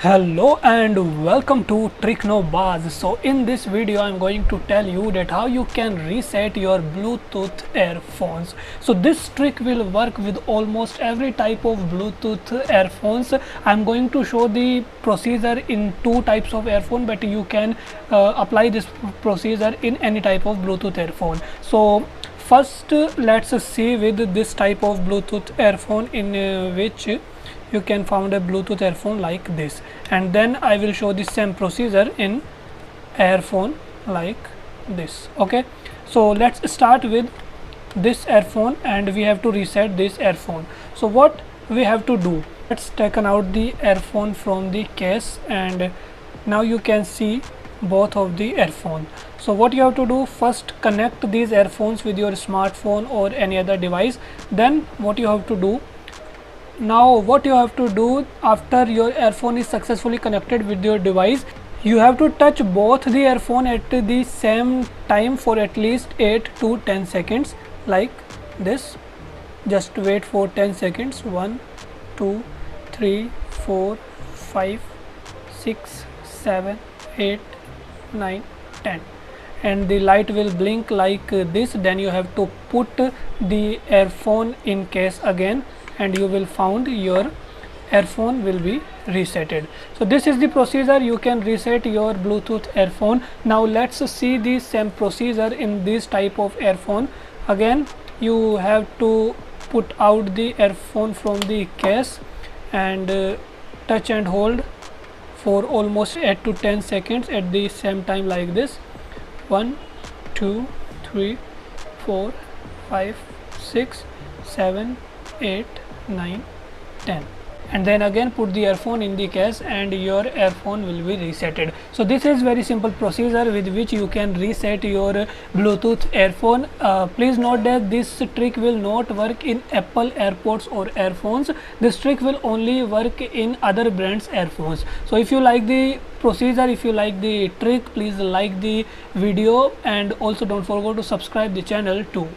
Hello and welcome to Trick No Bars. So in this video I'm going to tell you that how you can reset your Bluetooth earphones. So this trick will work with almost every type of Bluetooth earphones. I'm going to show the procedure in two types of earphone, but you can apply this procedure in any type of Bluetooth earphone. So first let's see with this type of Bluetooth earphone in which you can find a Bluetooth earphone like this, and then I will show the same procedure in earphone like this. Okay, so let's start with this earphone and we have to reset this earphone. So what we have to do, let's take out the earphone from the case, and now you can see both of the earphone. So what you have to do, first connect these earphones with your smartphone or any other device. Then what you have to do, after your earphone is successfully connected with your device, you have to touch both the earphone at the same time for at least 8 to 10 seconds like this. Just wait for 10 seconds. 1 2 3 4 5 6 7 8 9 10, and the light will blink like this. Then you have to put the earphone in case again, and you will find your earphone will be resetted. So this is the procedure you can reset your Bluetooth earphone. Now let's see the same procedure in this type of earphone. Again, you have to put out the earphone from the case and touch and hold for almost 8 to 10 seconds at the same time like this. 1 2 3 4 5 6 7 8 9 10, and then again put the earphone in the case and your earphone will be resetted. So this is very simple procedure with which you can reset your Bluetooth earphone. Please note that this trick will not work in Apple AirPods or earphones. This trick will only work in other brands earphones. So if you like the procedure, if you like the trick, please like the video and also don't forget to subscribe the channel too.